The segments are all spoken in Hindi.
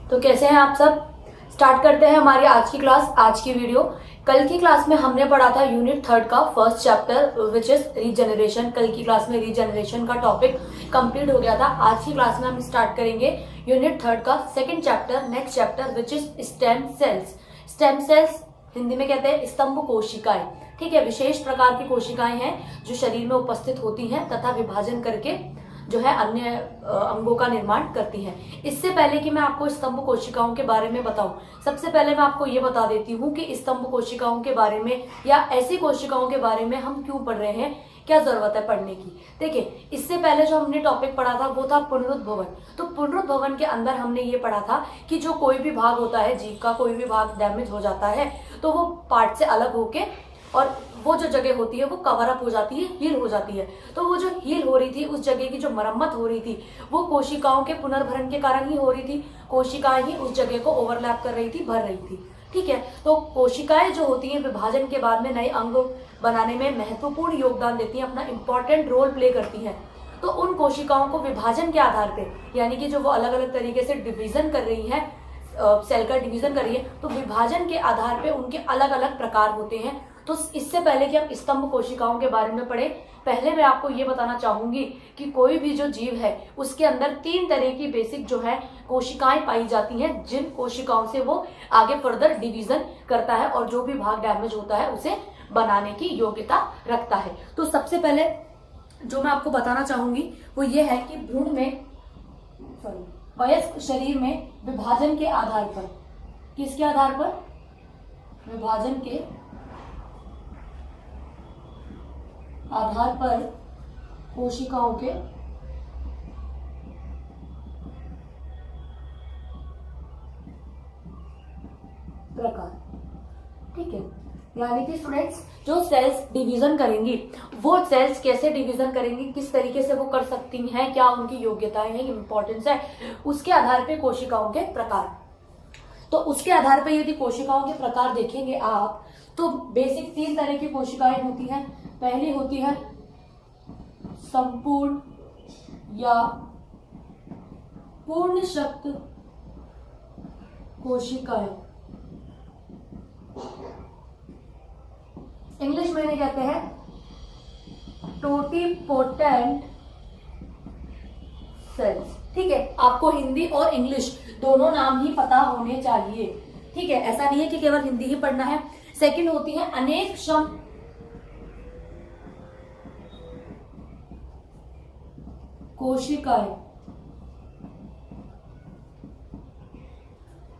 तो कैसे हैं आप सब। स्टार्ट करते हैं हमारी आज की क्लास, आज की वीडियो। कल की क्लास में हमने पढ़ा था यूनिट 3 का first chapter which is regeneration. कल की क्लास में रीजनरेशन का टॉपिक कंप्लीट हो गया था। आज की क्लास में हम स्टार्ट करेंगे यूनिट 3 का second chapter, next chapter which is stem cells. Stem cells Hindi में कहते हैं स्तंभ कोशिकाएं। ठीक है, विशेष प्रकार की कोशिकाएं हैं जो शरीर में उपस्थित होती हैं तथा विभाजन करके जो है अन्य अंगों का निर्माण करती हैं। इससे पहले कि मैं आपको स्तंभ कोशिकाओं के बारे में बताऊं, सबसे पहले मैं आपको ये बता देती हूँ कि स्तंभ कोशिकाओं के बारे में या ऐसी कोशिकाओं के बारे में हम क्यों पढ़ रहे हैं, क्या जरूरत है पढ़ने की। देखिए, इससे पहले जो हमने टॉपिक पढ़ा था वो था पुनरुद्भवन। तो पुनरुद्भवन के अंदर हमने ये पढ़ा था कि जो कोई भी भाग होता है जीव का, कोई भी भाग डैमेज हो जाता है तो वो पार्ट से अलग होके और वो जो जगह होती है वो कवर अप हो जाती है, हील हो जाती है। तो वो जो हील हो रही थी, उस जगह की जो मरम्मत हो रही थी वो कोशिकाओं के पुनर्भरण के कारण ही हो रही थी। कोशिकाएं ही उस जगह को ओवरलैप कर रही थी, भर रही थी। ठीक है, तो कोशिकाएं जो होती हैं विभाजन के बाद में नए अंग बनाने में महत्वपूर्ण योगदान देती हैं, अपना इंपॉर्टेंट रोल प्ले करती हैं। तो उन कोशिकाओं को विभाजन के आधार पर, यानी कि जो वो अलग अलग तरीके से डिवीजन कर रही है, सेल का डिवीजन कर रही है, तो विभाजन के आधार पे उनके अलग अलग प्रकार होते हैं। तो इससे पहले कि हम स्तंभ कोशिकाओं के बारे में पढ़े, पहले मैं आपको ये बताना चाहूंगी कि कोई भी जो जीव है उसके अंदर 3 तरह की बेसिक जो है कोशिकाएं पाई जाती हैं, जिन कोशिकाओं से वो आगे फर्दर डिवीजन करता है और जो भी भाग डैमेज होता है उसे बनाने की योग्यता रखता है। तो सबसे पहले जो मैं आपको बताना चाहूंगी वो ये है कि भ्रूण में वयस्क शरीर में विभाजन के आधार पर, किसके आधार पर? विभाजन के आधार पर कोशिकाओं के प्रकार। ठीक है, यानी कि स्टूडेंट्स जो सेल्स डिवीजन करेंगी वो सेल्स कैसे डिवीजन करेंगी, किस तरीके से वो कर सकती हैं, क्या उनकी योग्यताएं हैं, इंपॉर्टेंस है, उसके आधार पे कोशिकाओं के प्रकार। तो उसके आधार पे यदि कोशिकाओं के प्रकार देखेंगे आप तो बेसिक 3 तरह की कोशिकाएं होती हैं। पहली होती है संपूर्ण या पूर्ण शक्त कोशिकाएं, इंग्लिश में इन्हें कहते हैं टोटिपोटेंट सेल्स। ठीक है, आपको हिंदी और इंग्लिश दोनों नाम ही पता होने चाहिए। ठीक है, ऐसा नहीं है कि केवल हिंदी ही पढ़ना है। सेकंड होती है अनेकक्षम कोशिकाएं,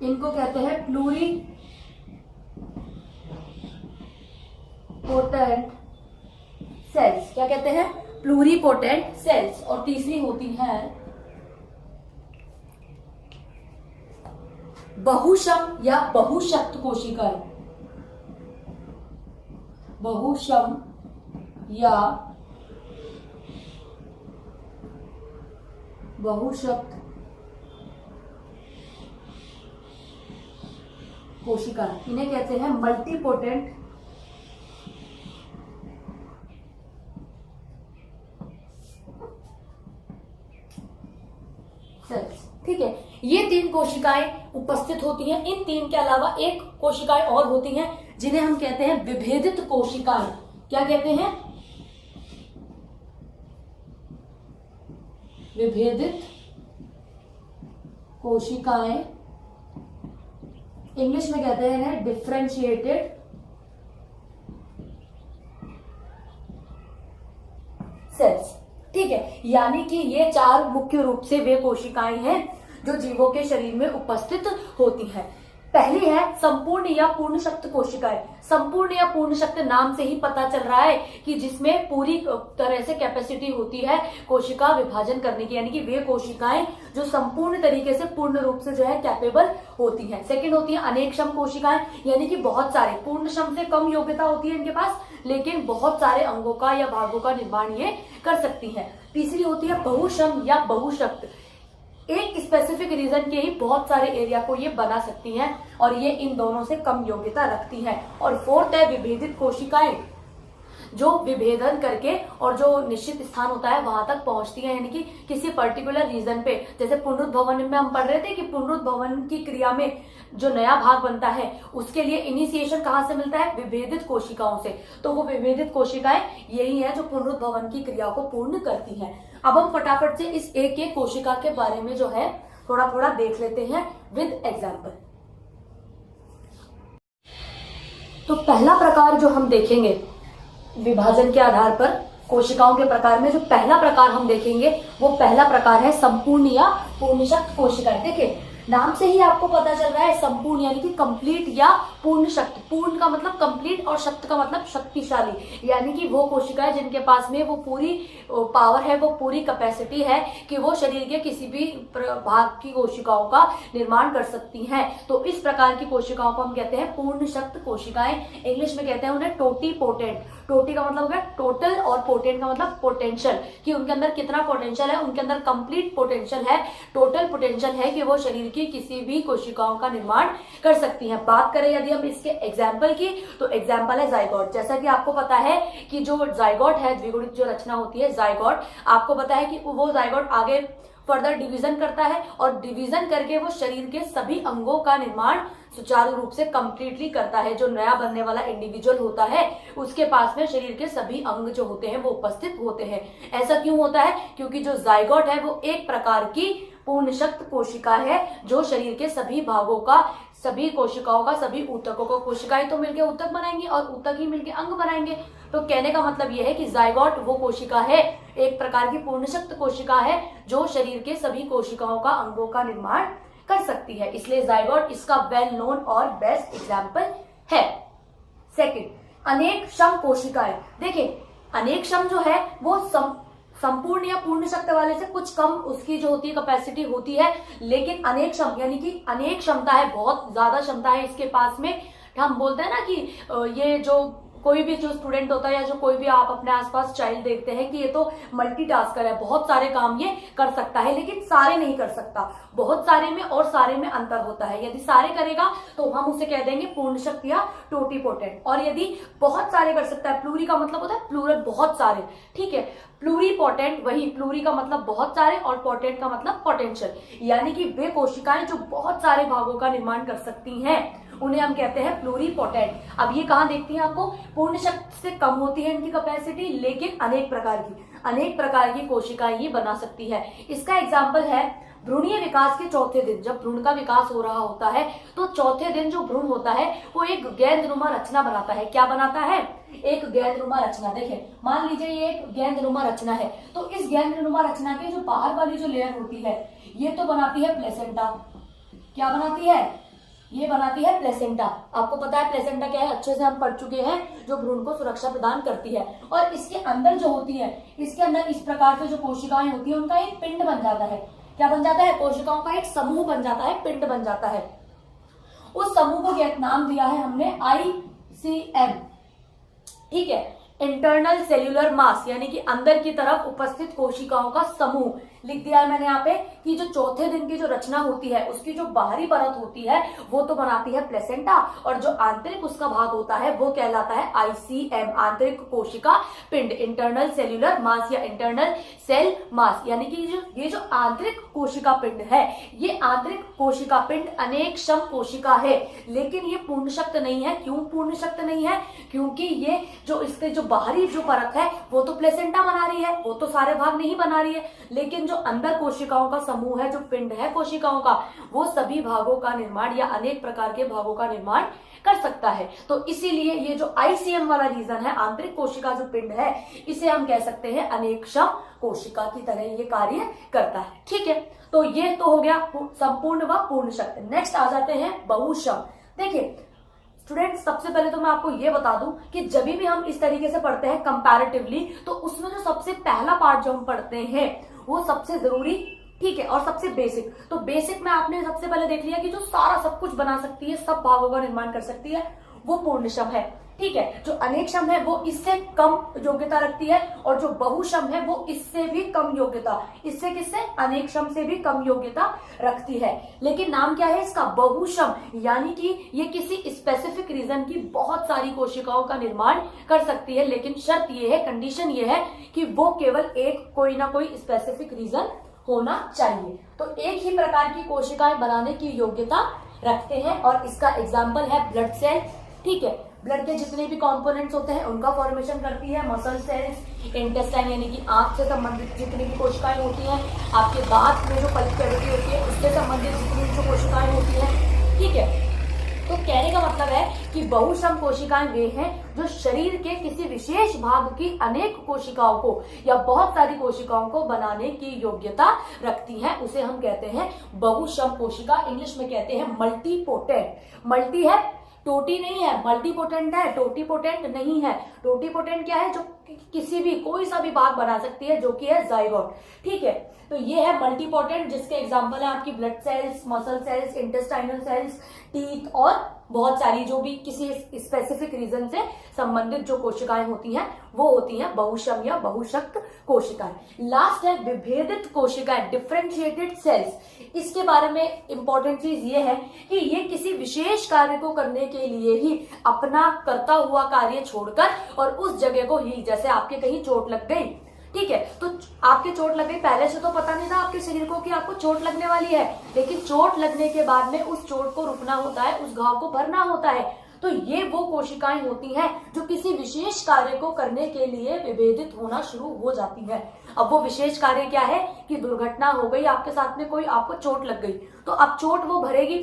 इनको कहते हैं प्लूरिपोटेंट सेल्स। क्या कहते हैं? Pluripotent cells. और तीसरी होती है बहुशम या बहुशक्त कोशिकाएं, बहुशम या बहुशक्त कोशिकाएं, इन्हें कहते हैं मल्टीपोटेंट सेल्स। ठीक है, ये 3 कोशिकाएं उपस्थित होती हैं। इन 3 के अलावा एक कोशिकाएं और होती हैं जिन्हें हम कहते हैं विभेदित कोशिकाएं। क्या कहते हैं? विभेदित कोशिकाएं, इंग्लिश में कहते हैं डिफरेंशिएटेड सेल्स। ठीक है, यानी कि ये 4 मुख्य रूप से वे कोशिकाएं हैं जो जीवों के शरीर में उपस्थित होती हैं। पहली है संपूर्ण या पूर्ण शक्त कोशिकाएं। संपूर्ण या पूर्ण शक्त नाम से ही पता चल रहा है कि जिसमें पूरी तरह से कैपेसिटी होती है कोशिका विभाजन करने की, यानी कि वे कोशिकाएं जो संपूर्ण तरीके से पूर्ण रूप से जो है कैपेबल होती हैं। सेकंड होती है अनेकक्षम कोशिकाएं, यानी कि बहुत सारे, पूर्ण क्षम से कम योग्यता होती है इनके पास लेकिन बहुत सारे अंगों का या भागों का निर्माण ये कर सकती है। तीसरी होती है बहुशम या बहुशक्त, एक स्पेसिफिक रीजन के ही बहुत सारे एरिया को ये बना सकती हैं और ये इन दोनों से कम योग्यता रखती हैं। और फोर्थ है विभेदित कोशिकाएं, जो विभेदन करके और जो निश्चित स्थान होता है वहां तक पहुंचती है, यानी कि किसी पर्टिकुलर रीजन पे। जैसे पुनरुद्भवन में हम पढ़ रहे थे कि पुनरुद्भवन की क्रिया में जो नया भाग बनता है उसके लिए इनिशिएशन कहां से मिलता है, विभेदित कोशिकाओं से। तो वो विभेदित कोशिकाएं यही है जो पुनरुद्भवन की क्रिया को पूर्ण करती हैं। अब हम फटाफट से इस एक एक कोशिका के बारे में जो है थोड़ा थोड़ा देख लेते हैं विद एग्जाम्पल। तो पहला प्रकार जो हम देखेंगे विभाजन के आधार पर कोशिकाओं के प्रकार में, जो पहला प्रकार हम देखेंगे वो पहला प्रकार है संपूर्ण या पूर्ण शक्त कोशिकाएं। देखिए नाम से ही आपको पता चल रहा है संपूर्ण यानी कि कंप्लीट या पूर्ण शक्त। पूर्ण का मतलब कंप्लीट और शक्त का मतलब शक्तिशाली, यानी कि वो कोशिकाएं जिनके पास में वो पूरी पावर है, वो पूरी कैपेसिटी है कि वो शरीर के किसी भी भाग की कोशिकाओं का निर्माण कर सकती हैं। तो इस प्रकार की कोशिकाओं को हम कहते हैं पूर्ण शक्त कोशिकाएं। इंग्लिश में कहते हैं उन्हें टोटी पोटेंट। टोटी का मतलब होगा टोटल और पोटेंट का मतलब पोटेंशियल, कि उनके अंदर कितना पोटेंशियल है, उनके अंदर कंप्लीट पोटेंशियल है, टोटल पोटेंशियल है कि वो शरीर की किसी भी कोशिकाओं का निर्माण कर सकती हैं। बात करें यदि हम इसके एग्जाम्पल की, तो एग्जाम्पल है जाइगोट। जैसा कि आपको पता है कि जो जाइगोट है, द्विगुणित जो रचना होती है जाइगोट, आपको पता है कि वो जाइगोट आगे फर्दर डिवीजन करता है और डिवीजन करके वो शरीर के सभी अंगों का निर्माण सुचारू रूप से कंप्लीटली करता है। जो नया बनने वाला इंडिविजुअल होता है उसके पास में शरीर के सभी अंग जो होते हैं वो उपस्थित होते हैं। ऐसा क्यों होता है? क्योंकि जो जाइगोट है वो एक प्रकार की पूर्ण शक्त कोशिका है जो शरीर के सभी भागों का, सभी कोशिकाओं का, सभी ऊतकों को, कोशिकाएं तो मिलकर ऊतक बनाएंगे और ऊतक ही मिलकर अंग बनाएंगे। तो कहने का मतलब यह है कि जाइगोट वो कोशिका है, एक प्रकार की पूर्ण शक्त कोशिका है जो शरीर के सभी कोशिकाओं का, अंगों का निर्माण कर सकती है। इसलिए जाइगोट इसका वेल नोन और बेस्ट एग्जाम्पल है। सेकंड, अनेक क्षम कोशिकाएं। देखिए अनेक क्षम जो है वो संपूर्ण या पूर्ण शक्त वाले से कुछ कम उसकी जो होती है कैपेसिटी होती है, लेकिन अनेक क्षम यानी कि अनेक क्षमता है, बहुत ज्यादा क्षमता है इसके पास में। हम बोलते हैं ना कि ये जो कोई भी जो स्टूडेंट होता है या जो कोई भी आप अपने आसपास चाइल्ड देखते हैं कि ये तो मल्टीटास्कर है, बहुत सारे काम ये कर सकता है, लेकिन सारे नहीं कर सकता। बहुत सारे में और सारे में अंतर होता है। यदि सारे करेगा तो हम उसे कह देंगे पूर्ण शक्ति या टोटीपोटेंट, और यदि बहुत सारे कर सकता है, प्लूरी का मतलब होता है प्लूरल, बहुत सारे, ठीक है। प्लूरीपोटेंट, वही प्लूरी का मतलब बहुत सारे और पोटेंट का मतलब पोटेंशियल, यानी कि वे कोशिकाएं जो बहुत सारे भागों का निर्माण कर सकती हैं उन्हें हम कहते हैं प्लूरीपोटेंट। अब ये कहाँ देखती हैं आपको, पूर्ण शक्ति से कम होती है इनकी कैपेसिटी, लेकिन अनेक प्रकार की कोशिकाएं ये बना सकती है। इसका एग्जाम्पल है भ्रूणीय विकास के चौथे दिन। जब भ्रूण का विकास हो रहा होता है तो चौथे दिन जो भ्रूण होता है वो एक गेंदनुमा रचना बनाता है। क्या बनाता है? एक गेंदनुमा रचना। देखिए मान लीजिए ये एक गेंदनुमा रचना है, तो इस गेंदनुमा रचना की जो बाहर वाली जो लेयर होती है ये तो बनाती है प्लेसेंटा। क्या बनाती है? ये बनाती है प्लेसेंटा। आपको पता है प्लेसेंटा क्या है, अच्छे से हम पढ़ चुके हैं, जो भ्रूण को सुरक्षा प्रदान करती है। और इसके अंदर जो होती है, इसके अंदर इस प्रकार से जो कोशिकाएं होती है उनका एक पिंड बन जाता है। क्या बन जाता है? कोशिकाओं का एक समूह बन जाता है, पिंड बन जाता है। उस समूह को क्या नाम दिया है हमने? ICM, ठीक है, इंटरनल सेल्यूलर मास, यानी कि अंदर की तरफ उपस्थित कोशिकाओं का समूह। लिख दिया है मैंने यहाँ पे कि जो चौथे दिन की जो रचना होती है उसकी जो बाहरी परत होती है वो तो बनाती है प्लेसेंटा, और जो आंतरिक उसका भाग होता है वो कहलाता है ICM, आंतरिक कोशिका पिंड, इंटरनल सेल्यूलर मास या इंटरनल सेल मास। यानी कि ये जो आंतरिक कोशिका पिंड है, ये आंतरिक कोशिका पिंड अनेक क्षम कोशिका है, लेकिन ये पूर्ण शक्त नहीं है। क्यों पूर्ण शक्त नहीं है? क्योंकि ये जो इसके जो बाहरी जो परत है वो तो प्लेसेंटा बना रही है, वो तो सारे भाग नहीं बना रही है, लेकिन जो अंदर कोशिकाओं का समूह है, जो पिंड है कोशिकाओं का, वो सभी भागों का निर्माण या अनेक प्रकार के भागों का निर्माण कर सकता है। तो इसीलिए ये जो ICM वाला रीजन है, आंतरिक कोशिका जो पिंड है, इसे हम कह सकते हैं अनेक क्षम कोशिका की तरह ये कार्य करता है। ठीक है, तो ये तो हो गया संपूर्ण व पूर्ण शक्त। नेक्स्ट आ जाते हैं बहुक्षम। देखिए स्टूडेंट, सबसे पहले तो मैं आपको ये बता दूं कि जब भी हम इस तरीके से पढ़ते हैं कंपैरेटिवली, तो उसमें जो सबसे पहला पार्ट जो हम पढ़ते हैं वो सबसे जरूरी, ठीक है, और सबसे बेसिक। तो बेसिक में आपने सबसे पहले देख लिया कि जो सारा सब कुछ बना सकती है, सब भागों का निर्माण कर सकती है, वो पूर्ण क्षम है। ठीक है। जो अनेकक्षम है वो इससे कम योग्यता रखती है और जो बहुक्षम है वो इससे भी कम योग्यता, इससे किससे, अनेकक्षम से भी कम योग्यता रखती है। लेकिन नाम क्या है इसका, बहुक्षम, यानी कि ये किसी स्पेसिफिक रीजन की बहुत सारी कोशिकाओं का निर्माण कर सकती है, लेकिन शर्त ये है, कंडीशन ये है कि वो केवल एक कोई ना कोई स्पेसिफिक रीजन होना चाहिए। तो एक ही प्रकार की कोशिकाएं बनाने की योग्यता रखते हैं और इसका एग्जाम्पल है ब्लड सेल। ठीक है, ब्लड के जितने भी कंपोनेंट्स होते हैं उनका फॉर्मेशन करती है मसल सेल्स, इंटेस्टाइन यानी कि आंख से संबंधित जितनी भी कोशिकाएं होती हैं, आपके दांत में जो पल्प कैविटी होती है उससे संबंधित जितनी भी जो कोशिकाएं होती हैं। ठीक है, तो कहने का मतलब है कि बहुक्षम कोशिकाएं वे हैं जो शरीर के किसी विशेष भाग की अनेक कोशिकाओं को या बहुत सारी कोशिकाओं को बनाने की योग्यता रखती हैं, उसे हम कहते हैं बहुक्षम कोशिका। इंग्लिश में कहते हैं मल्टीपोटेंट। मल्टी है, टोटी नहीं है, मल्टीपोटेंट है, टोटीपोटेंट नहीं है। टोटीपोटेंट क्या है, जो किसी भी कोई सा भी भाग बना सकती है, जो कि है जाइगोट। ठीक है, तो ये है मल्टीपोटेंट, जिसके एग्जांपल है आपकी blood cells, muscle cells, intestinal cells, teeth और बहुत सारी जो भी किसी स्पेसिफिक रीजन से संबंधित जो कोशिकाएं होती हैं वो होती हैं बहुक्षम या बहुशक्त कोशिकाएं। लास्ट है विभेदित कोशिकाएं, डिफरेंशिएटेड सेल्स। इसके बारे में इंपॉर्टेंट चीज ये है कि ये किसी विशेष कार्य को करने के लिए ही अपना करता हुआ कार्य छोड़कर और उस जगह को ही, जैसे आपके कहीं चोट लग गई, ठीक है, तो आपके चोट लग गई, पहले से तो पता नहीं था आपके शरीर को कि आपको चोट लगने वाली है, लेकिन चोट लगने के बाद में उस चोट को रुकना होता है, उस घाव को भरना होता है। तो ये वो कोशिकाएं होती हैं जो किसी विशेष कार्य को करने के लिए विभेदित होना शुरू हो जाती है। अब वो विशेष कार्य क्या है कि दुर्घटना हो गई आपके साथ में, कोई आपको चोट लग गई, तो अब चोट वो भरेगी।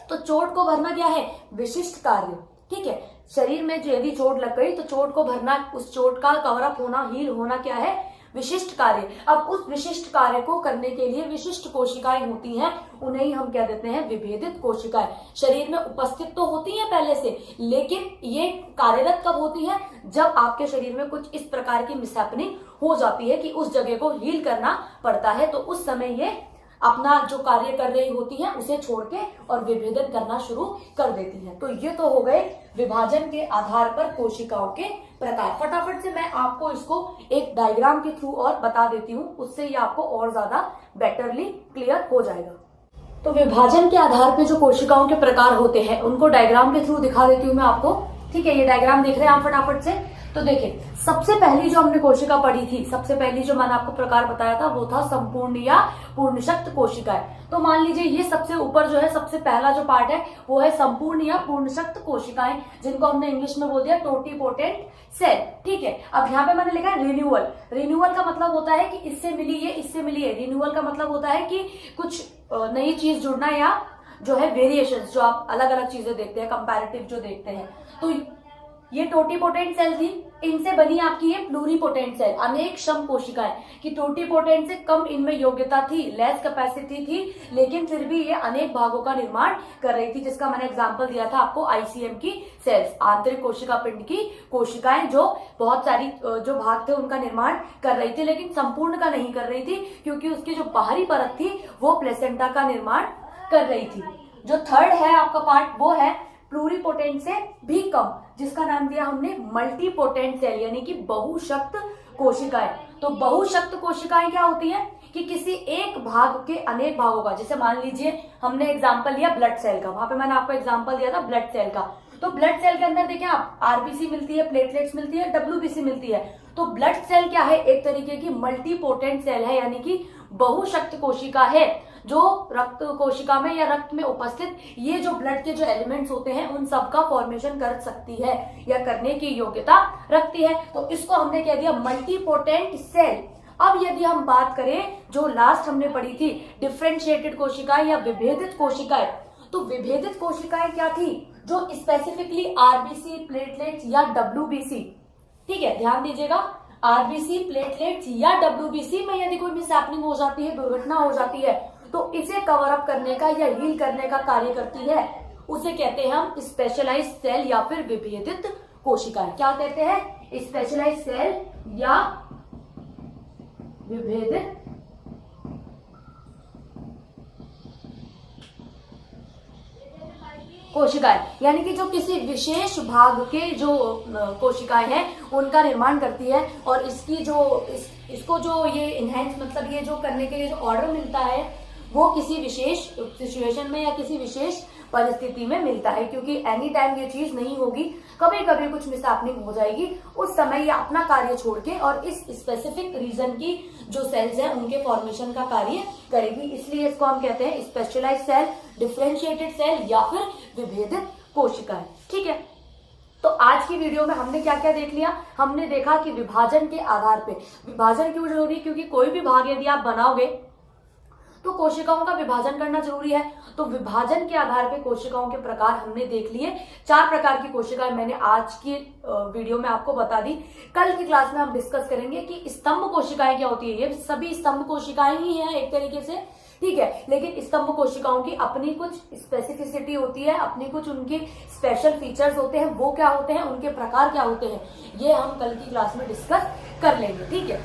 तो चोट को भरना क्या है, विशिष्ट कार्य। ठीक है, शरीर में जो यदि चोट लग गई तो चोट को भरना, उस चोट का कवर अप होना, हील होना क्या है, विशिष्ट कार्य। अब उस विशिष्ट कार्य को करने के लिए विशिष्ट कोशिकाएं होती हैं, उन्हें ही हम कह देते हैं विभेदित कोशिकाएं। शरीर में उपस्थित तो होती हैं पहले से, लेकिन ये कार्यरत कब होती हैं, जब आपके शरीर में कुछ इस प्रकार की मिसहैपनिंग हो जाती है कि उस जगह को हील करना पड़ता है, तो उस समय ये अपना जो कार्य कर रही होती है उसे छोड़ के और विभेदन करना शुरू कर देती है। तो ये तो हो गए विभाजन के आधार पर कोशिकाओं के प्रकार। फटाफट से मैं आपको इसको एक डायग्राम के थ्रू और बता देती हूँ, उससे ये आपको और ज्यादा बेटरली क्लियर हो जाएगा। तो विभाजन के आधार पर जो कोशिकाओं के प्रकार होते हैं उनको डायग्राम के थ्रू दिखा देती हूँ मैं आपको। ठीक है, ये डायग्राम देख रहे हैं आप फटाफट से। तो देखिए, सबसे पहली जो हमने कोशिका पढ़ी थी, सबसे पहली जो मैंने आपको प्रकार बताया था वो था संपूर्ण या पूर्णशक्त कोशिकाएं। तो मान लीजिए ये सबसे ऊपर जो है, सबसे पहला जो पार्ट है वो है संपूर्ण या पूर्णशक्त कोशिकाएं, जिनको हमने इंग्लिश में बोल दिया टोटीपोटेंट सेल। ठीक है, अब यहाँ पे मैंने लिखा है रिन्यूअल। रिन्यूअल का मतलब होता है कि इससे मिली ये, इससे मिली है। रिन्यूअल का मतलब होता है कि कुछ नई चीज जुड़ना, या जो है वेरिएशन, जो आप अलग अलग चीजें देखते हैं, कंपैरेटिव जो देखते हैं। तो ये टोटीपोटेंट सेल थी, इनसे बनी आपकी ये प्लूरीपोटेंट सेल, अनेकक्षम कोशिकाएं, कि टोटीपोटेंट से कम इनमें योग्यता थी, लेस कैपेसिटी थी, लेकिन फिर भी ये अनेक भागों का निर्माण कर रही थी, जिसका मैंने एग्जांपल दिया था आपको आईसीएम की सेल्स, आंतरिक कोशिका पिंड की कोशिकाएं, जो बहुत सारी जो भाग थे उनका निर्माण कर रही थी, लेकिन संपूर्ण का नहीं कर रही थी, क्योंकि उसकी जो बाहरी परत थी वो प्लेसेंटा का निर्माण कर रही थी। जो थर्ड है आपका पार्ट वो है प्लूरीपोटेंट से भी कम, जिसका नाम दिया हमने मल्टीपोटेंट सेल, यानी कि बहुशक्त कोशिकाएं। तो बहुशक्त कोशिकाएं क्या होती हैं कि किसी एक भाग के अनेक भागों का, जैसे मान लीजिए हमने एग्जांपल लिया ब्लड सेल का, वहां पे मैंने आपको एग्जांपल दिया था ब्लड सेल का। तो ब्लड सेल के अंदर देखिए आप, आरबीसी मिलती है, प्लेटलेट्स मिलती है, डब्ल्यूबीसी मिलती है। तो ब्लड सेल क्या है, एक तरीके की मल्टीपोटेंट सेल है, यानी कि बहुशक्त कोशिका है, जो रक्त कोशिका में या रक्त में उपस्थित ये जो ब्लड के जो एलिमेंट्स होते हैं उन सब का फॉर्मेशन कर सकती है या करने की योग्यता रखती है। तो इसको हमने कह दिया मल्टीपोटेंट सेल। अब यदि हम बात करें जो लास्ट हमने पढ़ी थी डिफरेंशिएटेड कोशिकाएं या विभेदित कोशिकाएं, तो विभेदित कोशिकाएं क्या थी, जो स्पेसिफिकली आरबीसी, प्लेटलेट्स या डब्ल्यूबीसी, ठीक है ध्यान दीजिएगा, आरबीसी, प्लेटलेट्स या डब्ल्यूबीसी में यदि कोई मिसहैपनिंग हो जाती है, दुर्घटना हो जाती है, तो इसे कवर अप करने का या हील करने का कार्य करती है, उसे कहते हैं हम स्पेशलाइज्ड सेल या फिर विभेदित कोशिकाएं। क्या कहते हैं, स्पेशलाइज्ड सेल या विभेदित कोशिकाएं, यानी कि जो किसी विशेष भाग के जो कोशिकाएं हैं उनका निर्माण करती है, और इसकी जो इसको जो ये इनहेंस मतलब ये जो करने के लिए जो ऑर्डर मिलता है वो किसी विशेष सिचुएशन में या किसी विशेष परिस्थिति में मिलता है, क्योंकि एनी टाइम ये चीज नहीं होगी, कभी कभी कुछ मिसहैपनिंग हो जाएगी, उस समय ये अपना कार्य छोड़ के और इस स्पेसिफिक रीजन की जो सेल्स हैं उनके फॉर्मेशन का कार्य करेगी। इसलिए इसको हम कहते हैं स्पेशलाइज्ड सेल, डिफरेंशिएटेड सेल या फिर विभेदित कोशिकाएं। ठीक है, तो आज की वीडियो में हमने क्या क्या देख लिया। हमने देखा कि विभाजन के आधार पे, विभाजन क्यों जरूरी, क्योंकि कोई भी भाग यदि आप बनाओगे तो कोशिकाओं का विभाजन करना जरूरी है। तो विभाजन के आधार पे कोशिकाओं के प्रकार हमने देख लिए। 4 प्रकार की कोशिकाएं मैंने आज की वीडियो में आपको बता दी। कल की क्लास में हम डिस्कस करेंगे कि स्तंभ कोशिकाएं क्या होती है। ये सभी स्तंभ कोशिकाएं ही हैं एक तरीके से, ठीक है, लेकिन स्तंभ कोशिकाओं की अपनी कुछ स्पेसिफिसिटी होती है, अपनी कुछ उनकी स्पेशल फीचर्स होते हैं। वो क्या होते हैं, उनके प्रकार क्या होते हैं, ये हम कल की क्लास में डिस्कस कर लेंगे। ठीक है,